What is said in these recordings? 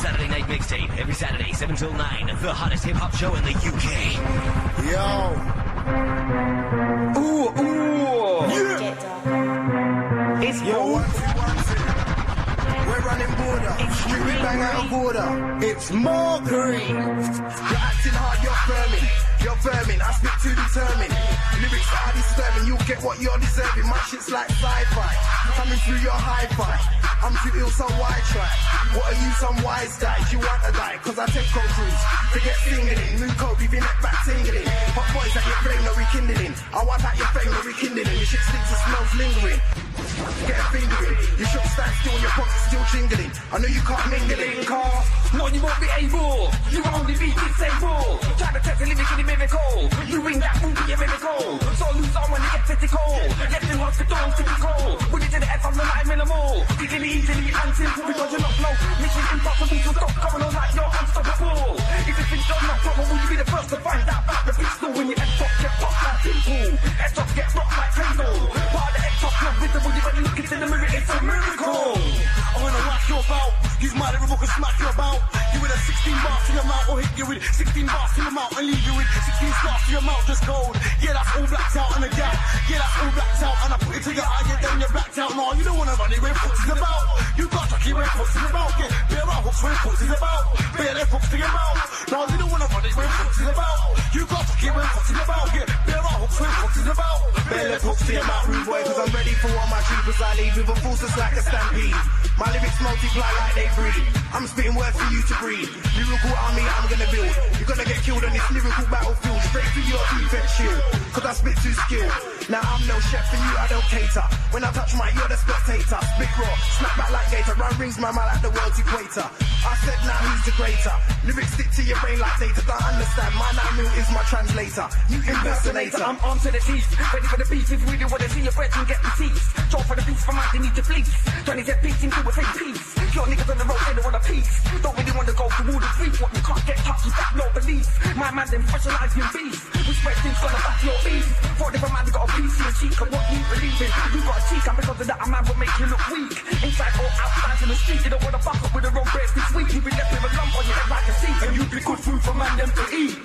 Saturday Night Mixtape. Every Saturday, 7 till 9. The hottest hip-hop show in the UK. Yo. Ooh, ooh. Yeah. GetDarker. It's Yo, 1, 2, 1, 2. We're running border. We bang out of border. It's more green. You're acting hard, you're firming. You're vermin, I speak too determined. Lyrics are disturbing, you'll get what you're deserving. My shit's like sci-fi, coming through your hi-fi. I'm too ill, so why try? What are you, some wise guy? You want to die? Cause I take cold crews to get singling. New code, leave your neck back tingling. Hot boys at your flame, no rekindling. I want at your flame, no rekindling. Your shit stinks and smells lingering. Get a fingering. You should stand still, your pocket's still jingling. I know you can't mingle in, car. No, you won't be able. You will only be disabled. Try to test the limit in the miracle. You win that movie, a miracle. So lose on when you get critical. Left in hospital, typical. Put it to the F on the line minimal. Easily and simple because you're not slow. Mission impossible to stop coming on like you're unstoppable. If you think you're not probable, you'll be the first to find out about the pistol. When your X-Top get popped like Timple. X-Top get rocked like Kendall. Part of the X-Top not visible, you better look into the mirror, it's a miracle. I wanna rock your bout. Use my lyrical can smack your bout. You with a 16 bars to your mouth, or hit you with 16 bars to your mouth and leave you with 16 stars to your mouth, just cold. Yeah, that's all blacked out in the gap. Yeah, that's all blacked out, and I put it to your eye, yeah, then you're blacked out. No, you don't wanna run it where Fox is about. You got to keep where Fox is about. Yeah, bear out hooks where Fox is about. Bear their Fox to your mouth. No, you don't wanna run it where Fox is about. You got to keep where Fox is about. Yeah, bear out hooks where Fox is about. Bear their Fox to your mouth, rude boy, cause I'm ready for what my troopers I leave with a force that's like a stampede. My lyrics multiply like they breed. I'm spitting words for you to breathe. Lyrical army I'm gonna build. You're gonna get killed on this lyrical battlefield. Straight through your defense shield. Cause I spit too skilled. Now I'm no chef for you, I don't cater. When I touch mic, you're the spectator. Spit raw, snap back like gator. Run rings my mind like the world's equator. I said now who's the greater? Lyrics stick to your brain like data. Don't understand, my 9 mil is my translator. You impersonator. I'm on to the teeth. Ready for the beef. If you really wanna see your friends and get the teeth. Draw for the beast from out, they need to fleece. Trying to get beats into a fake piece. Your niggas on the road, they don't want a piece. Don't really want to go through all the streets. What you can't get touched, you got no belief. My man, them specialize in beef. Respect things gonna back your beef. 4 different man, got a PC and cheek. And what you believe in, you got a cheek. And because of that, a man will make you look weak. Inside or outside in the street, you don't wanna fuck up with the wrong breath this week. You be left with a lump on your head like a seat. And you be good food for man, them to eat.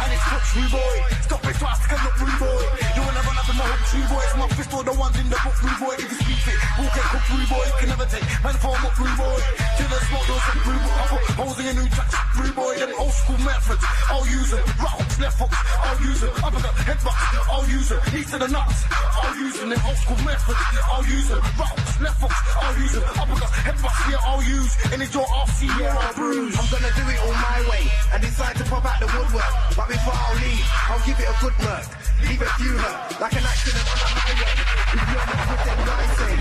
And it's not true, boy. Stop it fast, cause not rude, boy. You wanna run up in my hook, true, boy. It's my fist or the ones in the book, rude, boy. If you speak it, we'll get cooked, rude, boy. You can never take man form up, rude, boy. Till the smoke, you'll say, rude, boy. I put holes in your new tracks, rude, boy. Them old school methods, I'll use them. Right hooks, left hooks, I'll use them. Uppercut, headbutts, I'll use them. Knees to the nuts, I'll use them. Them old school methods, I'll use them. Right hooks, left hooks, I'll use them. Uppercuts, headbutts, yeah, I'll use. And it's your RC, yeah, I'll bruise. I'm gonna do it all my way and decide to pop out the woodwork. But before I'll leave, I'll give it a good murk. Leave a few hurt, like an accident on the highway. If you're not with them, I say,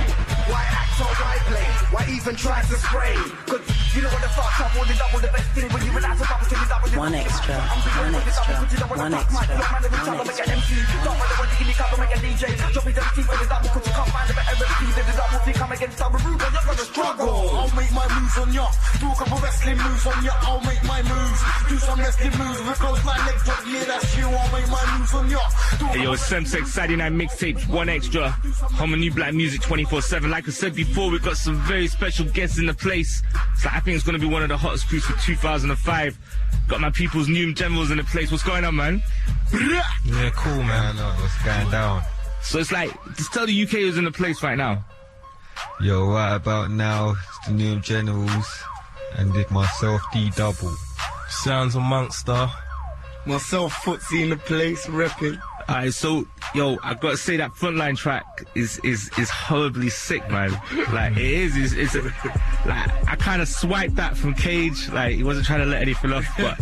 why act or why play? Why even try to spray? Cause you know what the fuck up, all the double the best thing when you realize the bubble to the double. One extra, one extra, one extra, one extra. Don't want to give me cover, make a DJ. Drop me the teeth with the double, cause you can't find the better MC. The double thing come against double root, but you're gonna struggle. I'll make my moves on ya. Do a couple wrestling moves on ya. I'll make my moves. Do some wrestling moves with a close line leg drop. Yeah, that's you. I'll make my moves on ya. Hey yo, Semsex Saturday Night Mixtapes, One Extra, home of New Black Music 24/7. Like I said before, we've got some very special guests in the place. So I think it's going to be one of the hottest crews for 2005. Got my people's Newham Generals in the place. What's going on, man? Yeah, cool, man. I know what's going down. So it's like, just tell the UK who's in the place right now. Yo, right about now, it's the Newham Generals, and did myself D-Double. Sounds Amongster. Myself, Footsie in the place, repping. Alright, so, yo, I gotta say that frontline track is horribly sick, man. Like, it is, it's like, I kind of swiped that from Cage, like, he wasn't trying to let anything off, but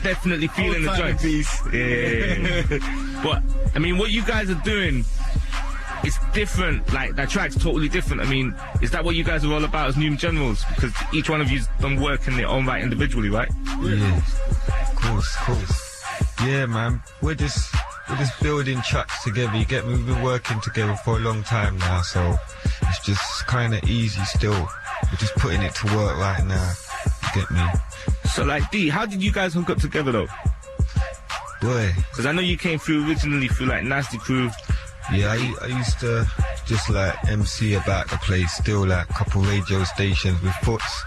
definitely feeling the joints. Yeah. But, I mean, what you guys are doing, it's different, like, that track's totally different. I mean, is that what you guys are all about as Newham Generals? Because each one of you's done work in their own right individually, right? Yeah, of course. Yeah, man, we're just building tracks together, you get me? We've been working together for a long time now, so it's just kind of easy still. We're just putting it to work right now, you get me? So, like, D, how did you guys hook up together, though? Boy. Because I know you came through originally through, like, Nasty Crew. Yeah, I used to just like MC about the place, still like a couple radio stations with Foots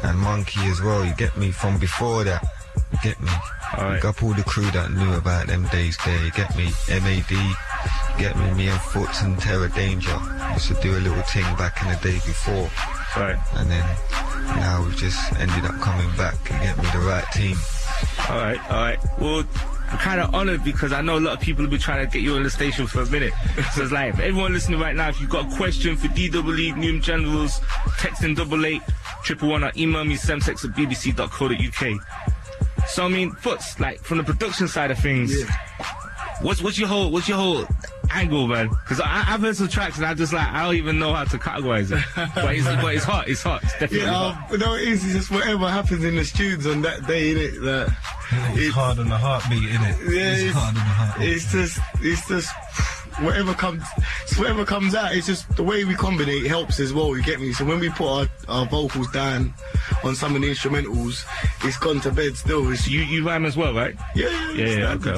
and Monkey as well, you get me, from before that, you get me. Alright. Big up all the crew that knew about them days there, you get me, MAD, get me and Foots and Terror Danger, used to do a little thing back in the day before. Right. And then now we've just ended up coming back, you get me, the right team. Alright. Well, I'm kind of honoured because I know a lot of people have been trying to get you on the station for a minute. So it's like, everyone listening right now, if you've got a question for DWE, Newham Generals, text in 8811 or email me semsex@bbc.co.uk. So I mean, Foots, like from the production side of things, what's your whole angle, man? Because I've heard some tracks and I don't even know how to categorize it. But it's hot. It's definitely hot. But no, it's just whatever happens in the studios on that day, innit? That it's hard on the heartbeat, innit? Yeah, it's hard on the heartbeat. It's just whatever comes out. It's just the way we combinate helps as well. You get me? So when we put our vocals down on some of the instrumentals, it's gone to bed still. It's, you rhyme as well, right? Yeah. Okay.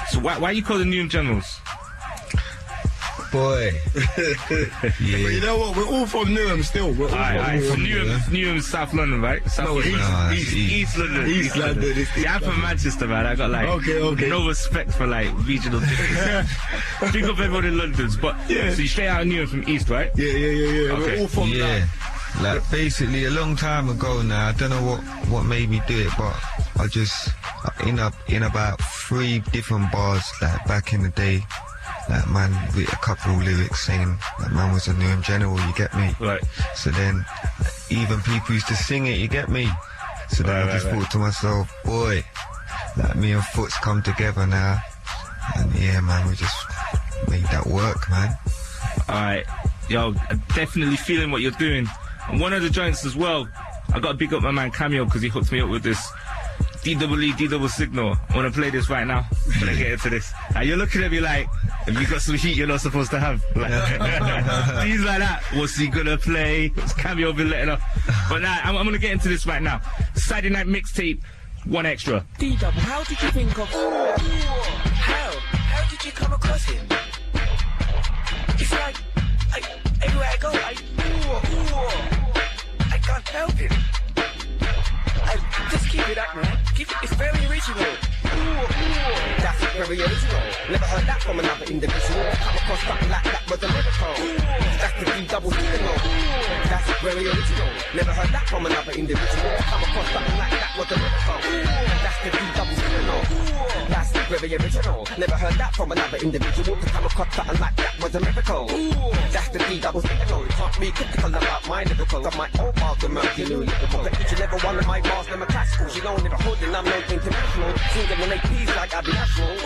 So why you call the Newham Generals? Boy. But you know what? We're all from Newham still. We're all from Newham, South London, right? East London. East London. Yeah, I'm from Manchester, man. I got okay. no respect for regional differences. Think of everyone in London's, but so you straight out of Newham from East, right? Yeah. Okay. We're all from that. Like basically a long time ago now, I don't know what made me do it, but I just in about 3 different bars, like back in the day, like man with a couple of lyrics saying that man was a Newham General, you get me? Right. So then even people used to sing it, you get me? So then I just thought to myself, boy, like me and Foots come together now, and yeah man, we just made that work, man. Alright, yo, I'm definitely feeling what you're doing. And one of the joints as well, I got to big up my man Cameo because he hooked me up with this DWE, double signal. I want to play this right now. When I get into this. And you're looking at me like, have you got some heat you're not supposed to have? Like, things like that. What's he gonna play? What's Cameo been letting off? But now, I'm gonna get into this right now. Saturday night mixtape, 1 extra. D-Double, how did you think of... How did you come across him? It's like, everywhere I go, I can't help it. Just keep it up, man. It's very original. That's very original. Never heard that from another individual. Come across something like that was a miracle. That's the D-double signal. That's very original. Never heard that from another individual. Come across something like that was a miracle. That's the D-double signal. That's very original. Never heard that from another individual. To come across something like that was a miracle. That's the D-double signal. Can't be critical about my lyrical. Got my own bars, the murky new lyrical. But each and every one of my bars, them are classical. You know, never hood and I'm no international. Singing and make peace like I be national.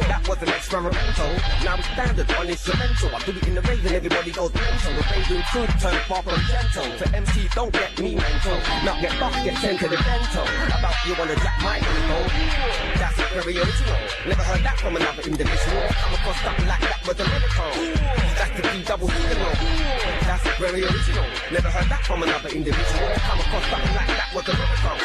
That was an experimental. Now it's standard on instrumental. I do it in the rave and everybody goes mental. The raving truth turn far from gentle. To MC, don't get me mental. Not get buff, get sent to the dental. About you wanna jack my info. That's very original. Never heard that from another individual. Come across something like that was a miracle. That's the D-double signal. That's very original. Never heard that from another individual. Come across something like that was a miracle.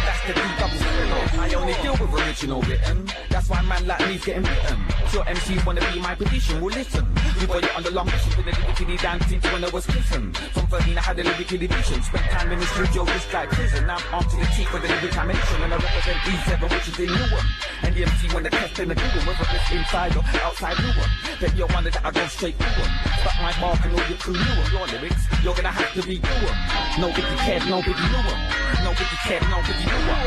That's the D-double signal. I only deal with original written. That's why man like me's getting bitten. Sure MCs wanna be my position, well listen. We got you on the long mission with the lyrically dancing when I was kissing. From 13 I had a lyrically vision. Spent time in the studio just like prison. Now I'm armed to the teeth with the lyric I mention. And I represent E7 which is in Newham. And the MC when the test in the Google, whether it's inside or outside Newham. Bet you're wonder that I go straight through them. But my mark and all your crew knew them. Your lyrics, you're gonna have to redo them. Nobody cared, nobody knew them. Nobody cared, nobody knew them.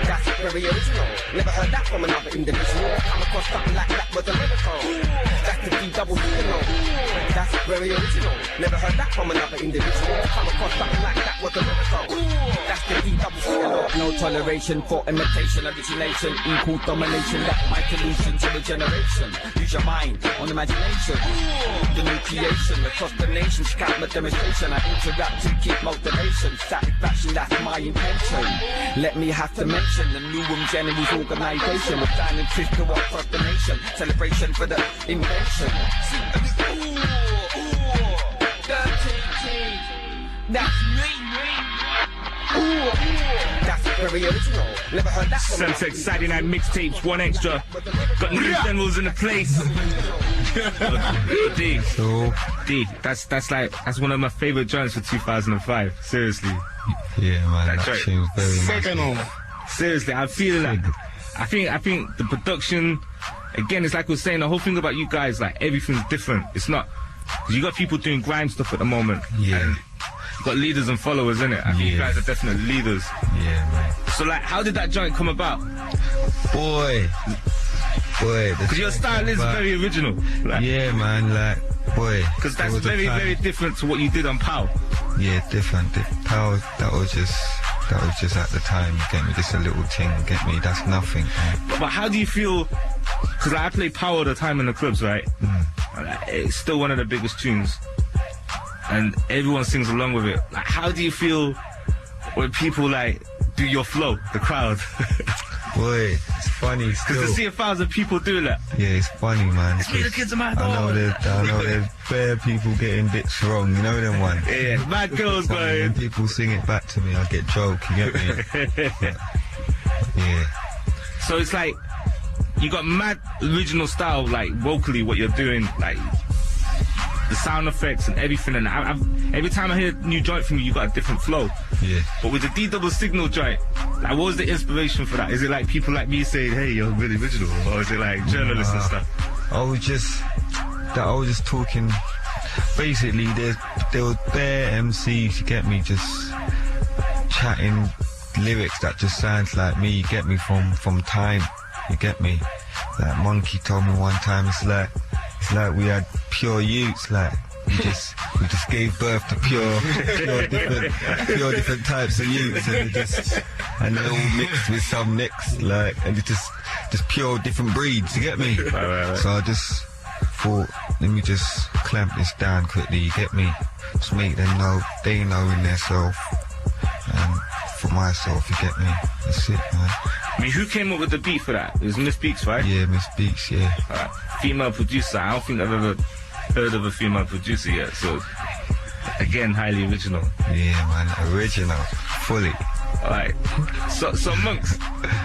That's very original. Never heard that from another individual. Come across something like that was a miracle. That's the D-double signal. That's very original. Never heard that from another individual. Come across something like that was a miracle. That's the D-double signal. No toleration for imitation, origination, equal domination. That's my solution to the generation. Use your mind on imagination. The new creation across the nation. Scout my demonstration. I interact to keep motivation. Satisfaction, that's my intention. Let me have to mention the Newham Generals organization. With scientists to walk across the nation. Celebration for the invention. That's me. That's very original. Never heard that. Semsex Saturday night mixtapes, 1 extra. Got Newham Generals in the place. D, So, that's one of my favorite joints for 2005. Seriously. yeah, man, That that joint. tune was very nice. Second on. Seriously, I'm feeling that. I think the production, again, it's like we were saying, the whole thing about you guys, like everything's different. It's not, because you got people doing grime stuff at the moment. Yeah. And you got leaders and followers, innit? I think you Yeah. guys are definitely leaders. Yeah, man. So like, how did that joint come about? Boy. Because your style is very original. Like, Yeah, man, like, boy. because there that's was a very, time- very different to what you did on POW. Yeah, different. Power, that was just at the time, you get me, just a little thing, get me, that's nothing, man. But how do you feel? Because I play POW all the time in the clubs, right? And, like, it's still one of the biggest tunes, and everyone sings along with it. Like, how do you feel when people like do your flow, the crowd? Boy, it's funny Because still. to see 1,000 people doing that, Yeah, it's funny, man. it's me, the kids are my I know there's bare people getting bits wrong, you know them one. Yeah, mad girls Funny, when going. people sing it back to me, I get joke, you get me? Yeah. So it's like you got mad original style, like vocally, what you're doing, like the sound effects and everything. And every time I hear a new joint from you, you got a different flow. Yeah. But with the D double signal joint, like, what was the inspiration for that? Is it like people like me saying, "Hey, you're really original," or is it like journalists and stuff? I was just talking. Basically, there was bare MCs, you get me, just chatting lyrics that just sounds like me, you get me, from time, you get me. Like Monkey told me one time, it's like we had pure youths, like we just gave birth to pure different types of youths, and they all mixed with some mix, like, and it's just pure different breeds, you get me? Right. So I just thought, let me just clamp this down quickly, you get me? Just make them know, they know in their self, and for myself, you get me? That's it, man. I mean, who came up with the beat for that? It was Miss Beaks, right? Yeah, Miss Beaks, yeah. Female producer. I don't think I've ever heard of a female producer yet. So, again, highly original. Yeah, man, original, fully. Alright. So Monks,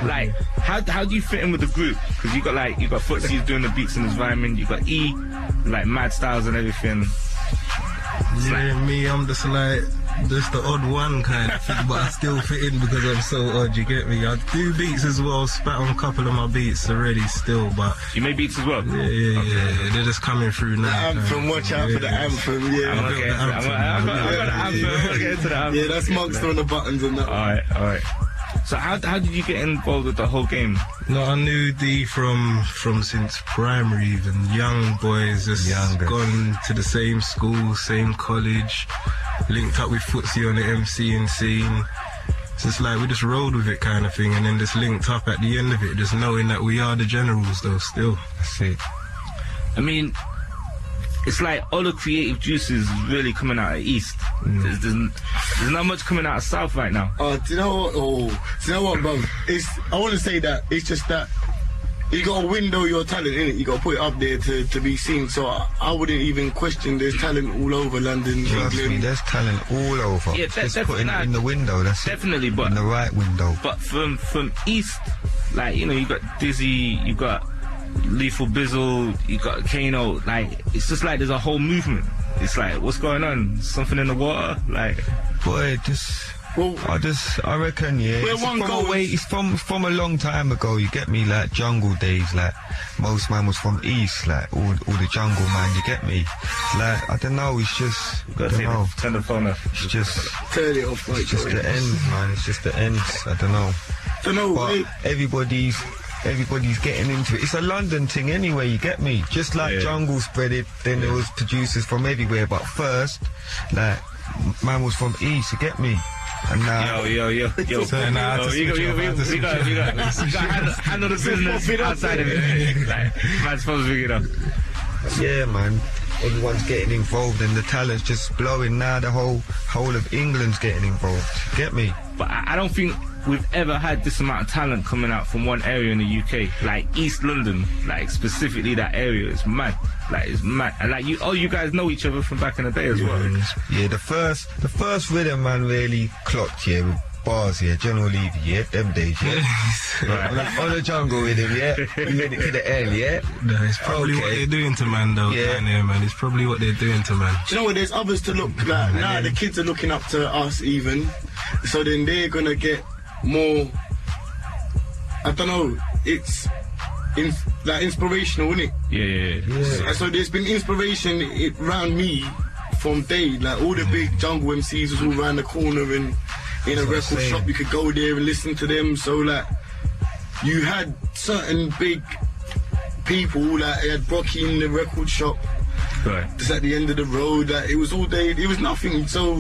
like, how do you fit in with the group? Because you got Footsie's doing the beats in his environment. You got E, like Mad Styles and everything. Yeah, me, I'm just the odd one kind of thing, but I still fit in because I'm so odd, you get me? I do beats as well, spat on a couple of my beats already still, but... You make beats as well? Yeah, they're just coming through now. Anthem, watch out for the anthem, yeah. I'm gonna get the anthem. I'll get into the anthem. Yeah, that's Monks on the buttons and that. Alright. So how did you get involved with the whole game? No, I knew D from since primary, even young boys, just gone to the same school, same college, linked up with Footsie on the MCing scene. It's just like we just rolled with it kind of thing, and then just linked up at the end of it, just knowing that we are the Generals though still. That's it. I mean, it's like all the creative juices really coming out of East. There's not much coming out of South right now. Do you know what, bro? I want to say that it's just that you got to window your talent, innit? You got to put it up there to be seen. So I wouldn't even question there's talent all over London, Trust me, England. there's talent all over. Yeah, just putting it in the window, that's definitely, it. but in the right window. But from East, like, you know, you got Dizzy, you got Lethal Bizzle, you got Kano. Like, it's just like there's a whole movement. It's like, what's going on? Something in the water? Like, Boy, Well, I reckon, yeah. Where It's one from goes- it's from a long time ago, you get me, like jungle days, like most man was from East, like all the jungle man, you get me? Like, I don't know, it's just, I don't know. turn the phone off. It's just, turn it off, it's just the end, man, it's just the end, I don't know. But everybody's getting into it. It's a London thing anyway, you get me? Just like jungle spread it, then there was producers from everywhere, but first, like, man was from East, you get me? And now... Yo. So now I have to You switch it up, I have to switch it up. got handle the business outside of it. Like, man's supposed to figure it out. Yeah, man. Everyone's getting involved and the talent's just blowing now. The whole of England's getting involved. Get me? But I don't think we've ever had this amount of talent coming out from one area in the UK. Like East London, like specifically that area. It's mad. Like, it's mad. And like, you guys know each other from back in the day as well. Yeah, the first rhythm man really clocked, yeah, bars, yeah, General Levy, yeah, them days, yeah. on the jungle with him, yeah. We made it to the end, yeah. No, it's probably what they're doing to man, though. Yeah. Down there, man. It's probably what they're doing to man. Do you know what? There's others to look like. Now the kids are looking up to us even, so then they're gonna get more. I don't know. It's like inspirational, isn't it? Yeah. So there's been inspiration around me from day. Like all the big jungle MCs was all around the corner and in a record shop. You could go there and listen to them. So like you had certain big people. Like you had Brocky in the record shop. Right. Just at the end of the road. Like it was all day. It was nothing. So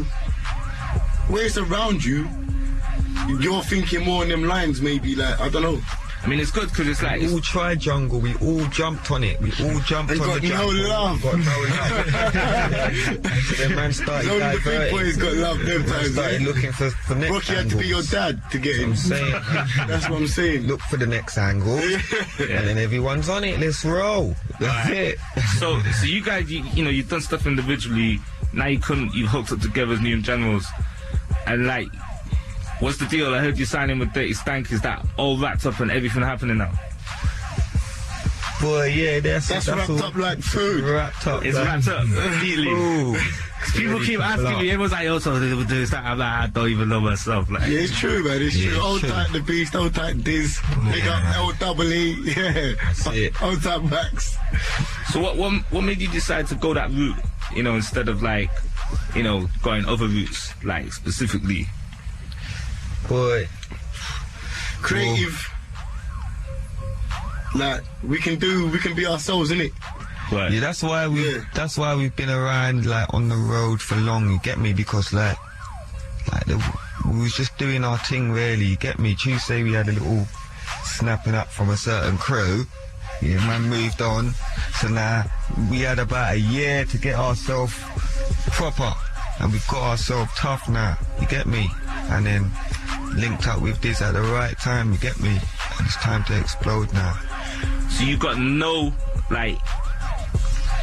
where it's around you, you're thinking more on them lines. Maybe like I don't know. I mean, it's good because it's like... We all tried jungle, we all jumped on it, we all jumped on the jungle. No love. Got no love. So then man started Only the big diverting. boys got love them times. Started looking for next Rocky had to be your dad to get him. I'm saying. That's what I'm saying. Look for the next angle, and then everyone's on it, let's roll. That's it. So you guys, you know, you've done stuff individually, now you've hooked up together as Newham Generals, and like... What's the deal? I heard you signing with Dirty Stank. Is that all wrapped up and everything happening now? Boy, yeah, that's wrapped all up like food. Wrapped up. It's wrapped up neatly. People keep asking me, everyone's like, oh, so they would do that. I'm like, I don't even know myself. Like, yeah, it's true, man. It's true. Old type the beast, old type Diz, big up old double E, That's it. Old type Max. so what made you decide to go that route? You know, instead of like, you know, going other routes, like specifically. Boy, creative. Like we can be ourselves, innit? Right. yeah, that's why we've been around like on the road for long. You get me? Because we was just doing our thing, really. You get me? Tuesday we had a little snapping up from a certain crew. Yeah, man moved on. So now we had about a year to get ourselves proper, and we've got ourselves tough now. You get me? And then linked up with this at the right time, you get me? And it's time to explode now. So you got no, like,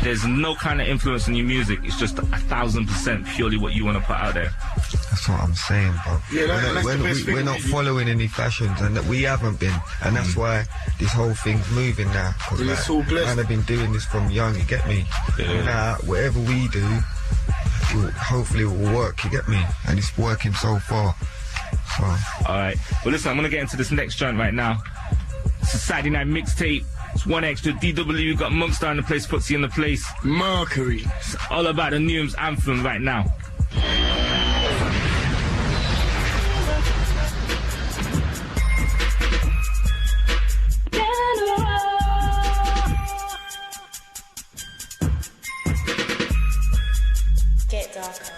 there's no kind of influence in your music. It's just 1,000% purely what you want to put out there. That's what I'm saying, bro. Yeah, we're not following any fashions, and that we haven't been. And that's why this whole thing's moving now. Because it's all blessed. man, I've been doing this from young, you get me? Yeah. Now, whatever we do, hopefully it will work, you get me? And it's working so far. So. Alright, well listen, I'm gonna get into this next joint right now. It's a Saturday night mixtape. It's one extra DW, got Monster in the place, Footsie in the place. Mercury. It's all about the Newham's anthem right now. GetDarker.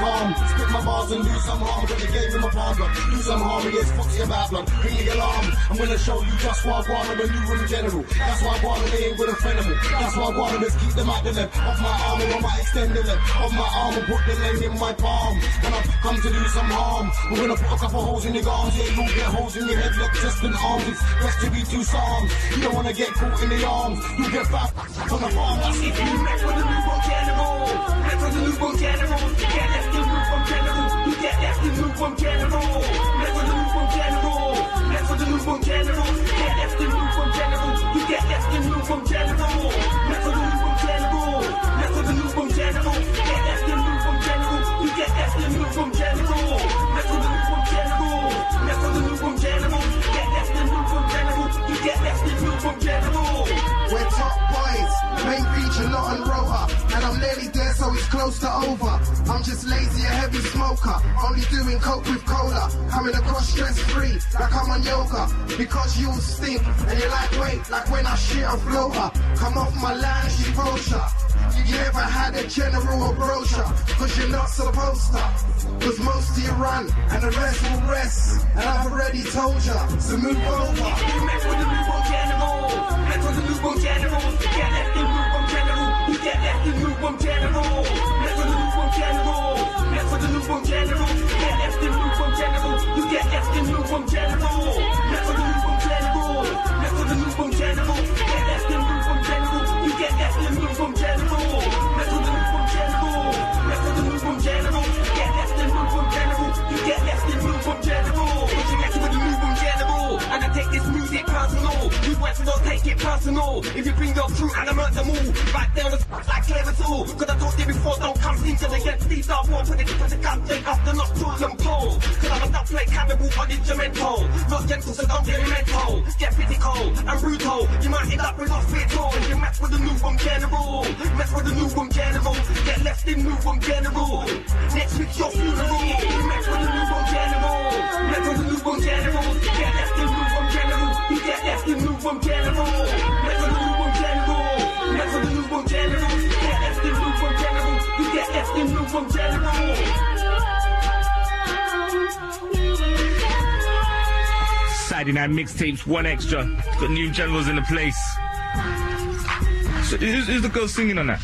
Calm. Spit my bars and do some harm. Gonna give him a palm block. Do some harm against Foxy and Babylon. Ring the alarm. I'm gonna show you just why I want them a Newham General. That's why I want them, they ain't gonna friend them. That's why I want them, let's keep them out the left. Off my arm or my extended left. Off my arm and put the length in my palm. When I've come to do some harm, we're gonna put a couple holes in your arms. Yeah, you'll get holes in your head like chest and arms. It's best to be two psalms. You don't wanna get caught in the arms. You get back on the farm. That's if you met with the Newham General. Met with the Newham General. Get left the Newham General. You get left the Newham General. Met with the Newham General. Met with the Newham General. Get left the Newham General. You get left the Newham General. Met with the Newham General. Met with the Newham General. Get left the Newham General. You get left the Newham General. Met with the Newham General. Met with the Newham General. Get left the Newham General. You get left the Newham General. We're top boys, main feature, not on rotor. And I'm nearly there, so it's close to over. I'm just lazy, a heavy smoker. Only doing coke with cola. Coming across stress-free, like I'm on yoga. Because you stink, and you're like, wait, like when I shit a floater. Come off my line, she brochure. You never had a general or brochure. Cause you're not supposed to. Cause most of you run, and the rest will rest. west, and I've already told ya, so move over. You met with the Newham Generals. Met with the Newham Generals. You get left in Newham Generals. You get left in Newham Generals. Met with the Newham Generals. Met with the Newham Generals. You get left in Newham Generals. You get left in Newham Generals. Met with the Newham Generals. Met with the Newham Generals. You get left in Newham Generals. You get left in Newham Generals. Met with the Newham Generals. Met with the Newham Generals. You get left in Newham Generals. You get left in Newham Generals. You get with the Newham General. And I take this music personal. You want to not take it personal. If you bring your crew and I murder them all, right down the like clever tool. Cause I told you before, don't come thinking against these are war. Put it to the gun, take off the nocturnal pole. Cause I'm a dub plate cannibal on instrumental. Not gentle, so don't get mental. Get physical and brutal. You might end up with hospital. If you mess with the Newham General. Mess with the Newham General. Get left in Newham General. Next week's your funeral. You mess with the Newham General. Mess with the Newham General. Get left in Newham General. You get left in Newham General. Mess with the Newham General. Mess with the Newham General. Get left in Newham General. You get left in Newham General. Saturday night mixtapes, one extra. Got Newham Generals in the place. So who's the girl singing on that?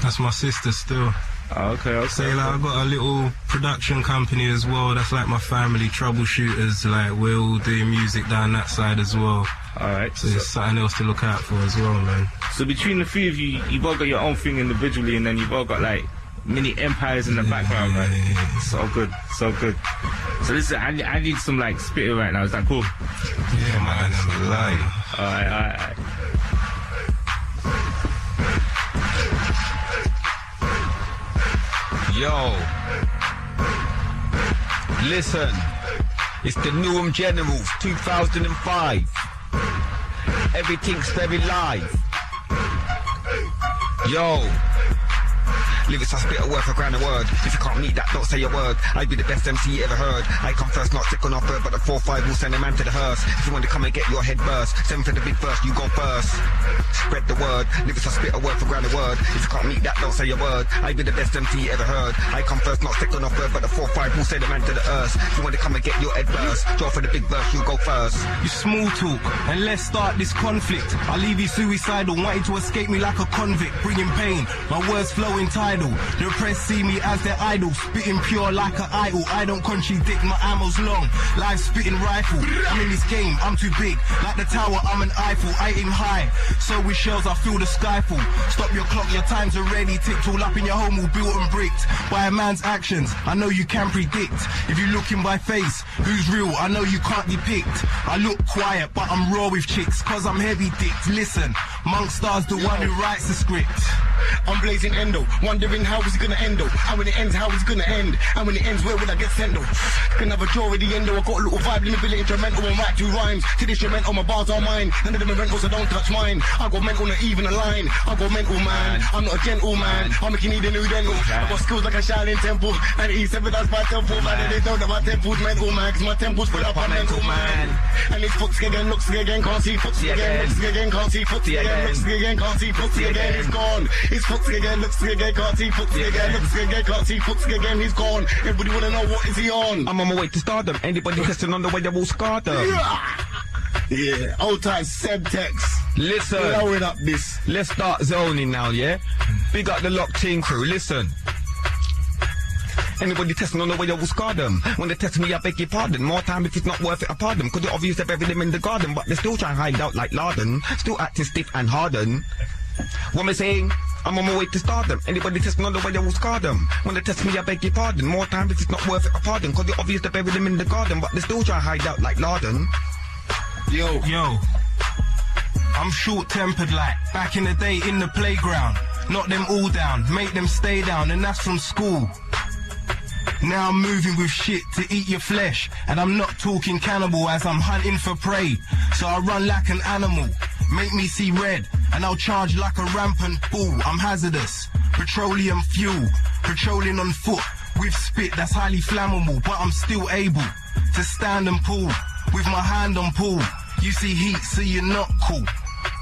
That's my sister still. Oh, okay. Say like I've got a little production company as well. That's like my family, Troubleshooters. Like we're all doing music down that side as well. Alright. So there's something else to look out for as well, man. So between the three of you, you've all got your own thing individually, and then you've all got like mini empires in the background, man. Yeah. So good, so good. So listen, I need some like spitting right now. Is that cool? Yeah, man. That's a lie. Alright. Yo, listen, it's the Newham Generals, 2005. Everything's very live. Yo, lyrics I spit a word for grand a word. If you can't meet that, don't say a word. I'd be the best MC you ever heard. I come first, not second or third, but the 4-5 will send a man to the hearse. If you want to come and get your head burst, 7 for the big verse, you go first. Spread the word, lyrics I spit a word for grand a word. If you can't meet that, don't say a word. I'd be the best MC you ever heard. I come first, not second or third, but the 4-5 will send a man to the earth. If you want to come and get your head burst, draw for the big verse, you go first. You small talk, and let's start this conflict. I'll leave you suicidal, wanting to escape me like a convict, bringing pain, my words flowing tidal. The oppressed see me as their idol, spitting pure like an idol. I don't contradict, my ammo's long, live spitting rifle. I'm in this game, I'm too big, like the tower, I'm an Eiffel. I aim high, so with shells I feel the sky fall. Stop your clock, your time's already ticked. All up in your home, all built and bricked by a man's actions, I know you can predict. If you look in my face, who's real, I know you can't depict. I look quiet, but I'm raw with chicks, cause I'm heavy dicked. Listen, Monk Star's the one who writes the script. I'm blazing endo, wondering how is it gonna end though. And when it ends, how is it gonna end? And when it ends, where will I get sent though? Can have a draw with the endo, I got a little vibe, let me feel it instrumental, I write 2 rhymes. To the instrumental, my bars are mine. None of them are rentals, so don't touch mine. I got mental, not even a line. I got mental, man. I'm not a gentleman. I'm making need a new dental. I got skills like a shining temple. And the E7 does my temple, man. And they know that my temple's mental, man. Cause my temple's full up, I'm mental, man. And it's footsy again, looks again, can't see footsy again. Looks again, can't see footsy again. Looks again, can't see footsy again. It's gone. It's footsy again, looks again, can't see footsy again. Looks again, can't see footsy again. He's gone. Everybody wanna know what is he on? I'm on my way to stardom. Anybody testing on the way, they will scar them. Yeah, old time Sebtex. Listen, lowering up this. Let's start zoning now, yeah? Big up the locked in crew, listen. Anybody testing on the way, I will scar them. When they test me, I beg your pardon. More time if it's not worth it, I pardon. Cause they're obvious they bury them in the garden, but they still try and hide out like Laden. Still acting stiff and hardened. What am I saying? I'm on my way to stardom. Anybody testing on the way, I will scar them. When they test me, I beg your pardon. More time if it's not worth it, I pardon. Cause they're obvious they bury them in the garden, but they still try and hide out like Laden. Yo, I'm short-tempered like back in the day in the playground. Knock them all down, make them stay down, and that's from school. Now I'm moving with shit to eat your flesh, and I'm not talking cannibal as I'm hunting for prey. So I run like an animal, make me see red, and I'll charge like a rampant bull. I'm hazardous, petroleum fuel, patrolling on foot with spit that's highly flammable, but I'm still able to stand and pull with my hand on pull. You see heat, so you're not cool.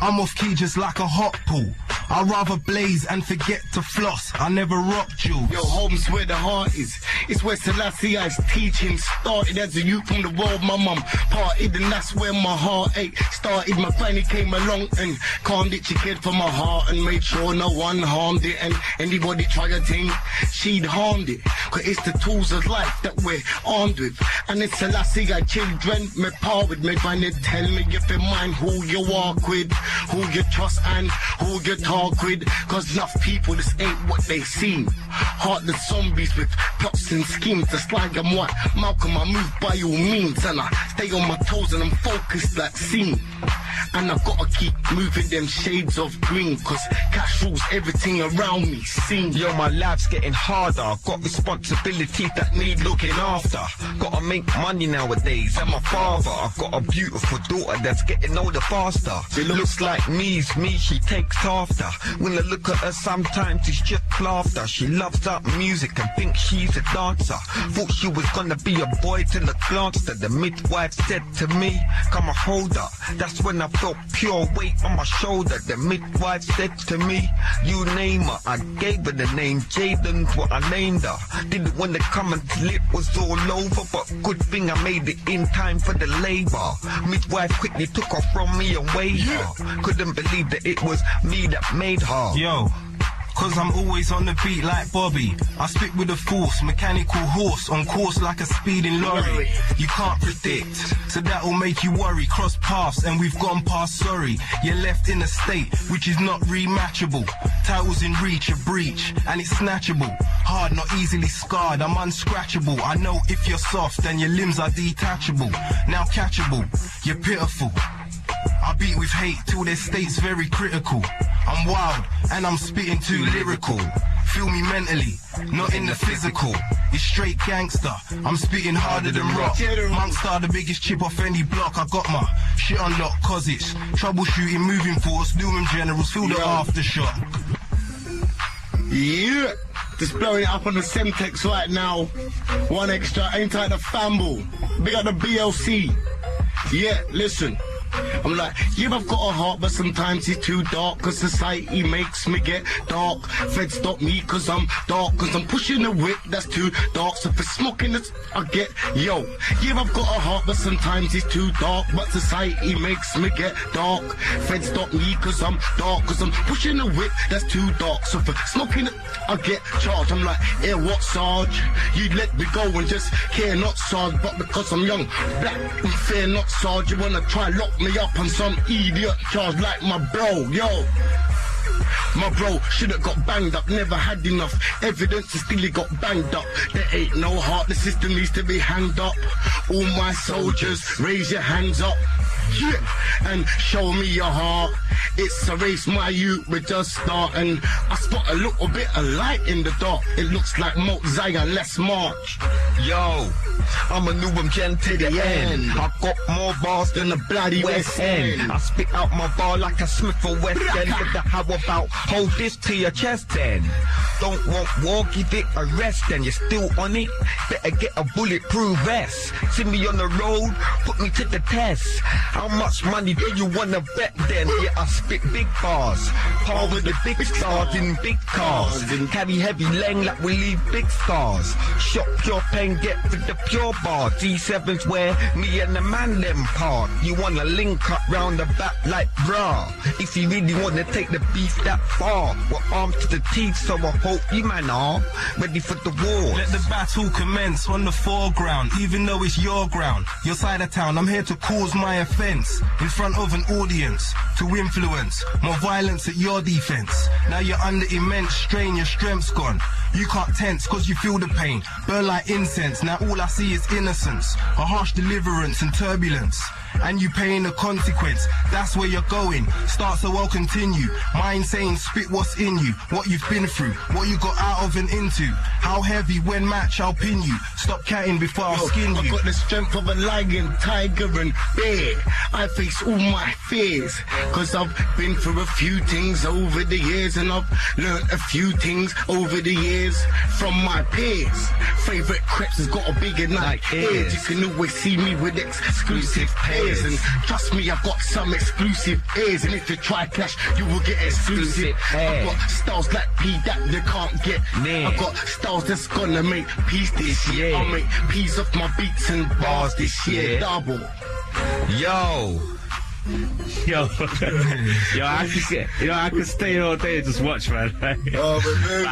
I'm off key just like a hot pool. I'd rather blaze and forget to floss. I never rock jewels. Yo, home's where the heart is. It's where Selassie's teaching started. As a youth from the world, my mum parted, and that's where my heartache started. My granny came along and calmed it. She cared for my heart and made sure no one harmed it. And anybody try a thing, she'd harmed it. Cause it's the tools of life that we're armed with. And it's Selassie children, me par with me. Trying to tell me if you mind who you walk with, who you trust and who you talk with. Cause enough people, this ain't what they seem. Heartless zombies with plots and schemes. Just like I'm what Malcolm, I move by all means. And I stay on my toes and I'm focused like scene. And I gotta keep moving them shades of green. Cause cash rules everything around me, seen. Yo, my life's getting harder. Got responsibilities that need looking after. Gotta make money nowadays. I'm a father. I've got a beautiful daughter that's getting older faster. She looks like me's me, she takes after. When I look at her sometimes it's just laughter. She loves up music and thinks she's a dancer. Thought she was gonna be a boy till I glanced at the midwife said to me, come a hold her. That's when I felt pure weight on my shoulder. The midwife said to me, you name her. I gave her the name Jaden's what I named her. Didn't want to come until it was all over, but good thing I made it in time for the labor. Midwife quickly took her from me and weighed her. Couldn't believe that it was me that made her. Yo, cause I'm always on the beat like Bobby. I spit with a force, mechanical horse, on course like a speeding lorry. You can't predict, so that'll make you worry. Cross paths and we've gone past sorry. You're left in a state which is not rematchable. Titles in reach, a breach, and it's snatchable. Hard, not easily scarred, I'm unscratchable. I know if you're soft then your limbs are detachable. Now catchable, you're pitiful. I beat with hate till their state's very critical. I'm wild and I'm spitting too lyrical. Feel me mentally, not in the physical. It's straight gangster, I'm spitting harder than rock. Monster, the biggest chip off any block. I got my shit unlocked cause it's troubleshooting, moving force. Newham Generals, feel the aftershock. Yeah, just blowing it up on the Semtex right now. One extra, ain't like the Famble. Big up the BLC. Yeah, listen. I'm like, yeah, I've got a heart, but sometimes it's too dark. Cause society makes me get dark. Feds stop me cause I'm dark. Cause I'm pushing the whip, that's too dark. So for smoking this, I get, yo. Yeah, I've got a heart, but sometimes it's too dark. But society makes me get dark. Feds stop me cause I'm dark. Cause I'm pushing the whip, that's too dark. So for smoking it, I get charged. I'm like, yeah, what, Sarge? You let me go and just care not, Sarge. But because I'm young, black and fair not, Sarge. You wanna try lock me up on some idiot charge like my bro, yo. My bro should've got banged up, never had enough evidence and still he got banged up. There ain't no heart, the system needs to be hanged up. All my soldiers, raise your hands up. Yeah, and show me your heart. It's a race, my youth, we're just starting. I spot a little bit of light in the dark. It looks like Mount Zion, let's march. Yo, I'm a Newham Gen to the end. I got more bars than the bloody West End. I spit out my bar like a Smith or West End. But the how about hold this to your chest then? Don't want war, give it a rest. Then you're still on it, better get a bulletproof vest. See me on the road, put me to the test. How much money do you wanna bet then? Yeah, I spit big bars, par with the big stars in big cars. Carry heavy lang like we leave big stars. Shop pure pain, get with the pure bar. G7's where me and the man them part. You wanna link up round the back like bra. If you really wanna take the beef that far, we're armed to the teeth, so I hope you man are ready for the war. Let the battle commence on the foreground, even though it's your ground, your side of town. I'm here to cause my offense in front of an audience, to influence more violence at your defense. Now you're under immense strain, your strength's gone. You can't tense cause you feel the pain, burn like incense. Now all I see is innocence, a harsh deliverance and turbulence, and you paying the consequence. That's where you're going, start so I'll continue. Mind saying spit what's in you, what you've been through, what you got out of and into. How heavy when match I'll pin you. Stop catting before I'll skin you. I got the strength of a lion, tiger and bear. I face all my fears. Cause I've been through a few things over the years, and I've learned a few things over the years from my peers. Favorite crepes has got a big enough Like ears. ears. You can always see me with exclusive pairs. And trust me, I've got some exclusive ears. And if you try clash, you will get exclusive. I've got styles like P that you can't get. Man. I've got styles that's gonna make peace this year. Yeah. I'll make peace off my beats and bars this year. Yeah. Double. Yo, Yo, I could stay all day and just watch, man. Oh, but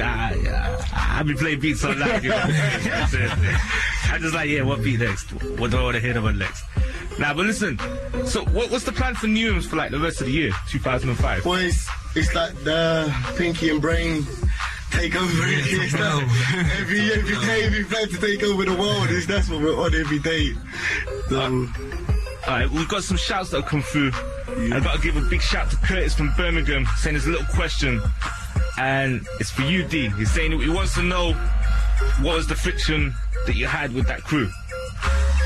I be playing beats all night, you know. I just like, yeah, what beat next? What do I want to hear about next? Nah, but listen, so what's the plan for Newhams for like the rest of the year, 2005? boys, it's like the Pinky and Brain take over. It's like every day we plan to take over the world. That's what we're on every day. So, Alright, we've got some shouts that have come through. I've got to give a big shout to Curtis from Birmingham, saying there's a little question, and it's for you, D. He's saying he wants to know what was the friction that you had with that crew.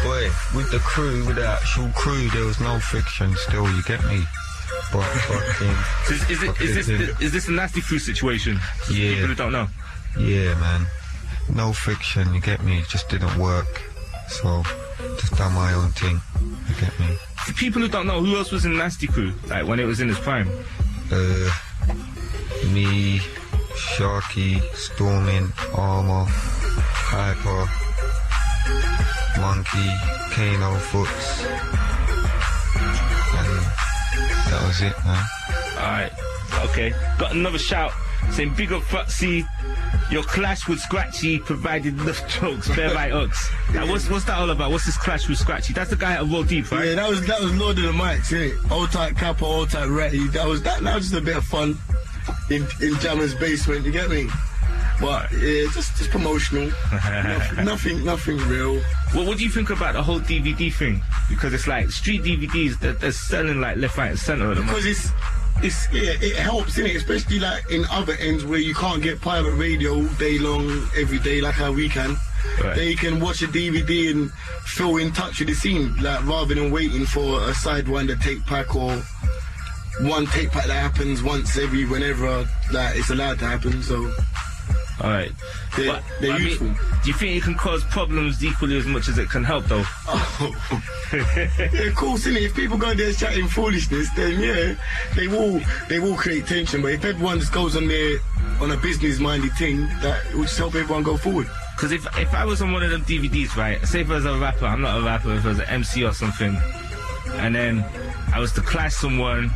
boy, with the crew, with the actual crew, there was no friction still, you get me? But fucking... Is this a nasty crew situation? For Yeah. people who don't know. Yeah, man. No friction, you get me? It just didn't work. So, just done my own thing, you get me? For people who don't know, who else was in Nasty Crew, like when it was in its prime? Me, Sharky, Stormin, Armour, Hyper, Monkey, Kano, Foots, and that was it, man. Alright, okay. Got another shout saying big up Foxy. Your clash with Scratchy provided enough jokes, fair by Ox. Now, what's that all about? What's this clash with Scratchy? That's the guy at Roll Deep, right? yeah, that was Lord of the Mics, yeah. Old type Kappa, old type Ratty. That was just a bit of fun in Jammer's basement, you get me? But yeah, just promotional. nothing real. What do you think about the whole DVD thing? Because it's like street DVDs, they're selling like left, right, and centre at the moment. Because it helps, innit? Especially like in other ends where you can't get pirate radio all day long, every day like how we can. Right. They can watch a DVD and feel in touch with the scene, like rather than waiting for a Sidewinder tape pack or one tape pack that happens once whenever like it's allowed to happen. So Alright. they're I mean, useful. do you think it can cause problems equally as much as it can help, though? Yeah, of course, innit? If people go there chatting foolishness, then yeah, they will create tension. But if everyone just goes on there on a business-minded thing, that will just help everyone go forward. Because if I was on one of them DVDs, right, say if I was a rapper, I'm not a rapper, if I was an MC or something, and then I was to clash someone,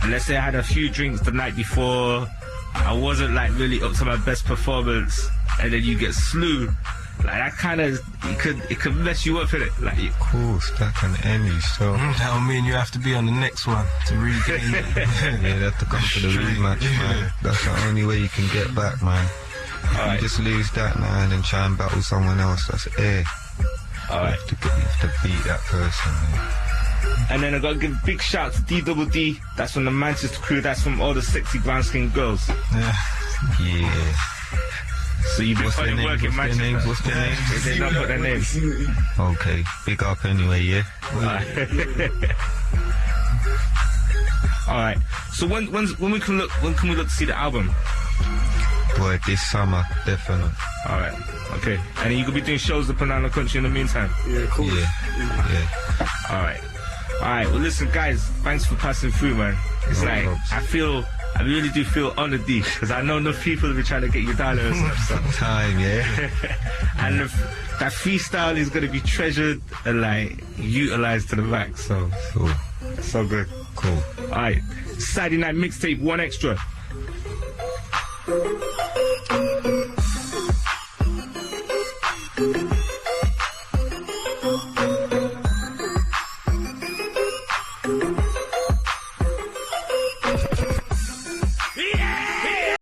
and let's say I had a few drinks the night before, I wasn't like really up to my best performance, and then you get slew, like that kind of, it could mess you up, innit? Like, Of course, that can end you, so... That would mean you have to be on the next one to really get in. Yeah, they have to come to the rematch, man. That's the only way you can get back, man. Alright. You just lose that now and then try and battle someone else, that's air. Alright. You have to beat that person, man. And then I gotta give a big shout to D-Double-D, that's from the Manchester crew, that's from all the sexy brown-skinned girls. Yeah. So you've been What's their putting work in names? Manchester. What's their names? They don't put their names. Okay, big up anyway, yeah? Alright. So when can we look to see the album? Boy, this summer, definitely. Alright. Okay. And you could be doing shows up and down the country in the meantime. Yeah, cool. Yeah. Alright. Alright, well listen guys, thanks for passing through, man. It's No like probs. I really do feel honored, D, because I know enough people have been trying to get you down there and stuff. So. Time, yeah? And that freestyle is gonna be treasured and like utilized to the max, so Cool. so good. Cool. Alright. Saturday night mixtape, one extra.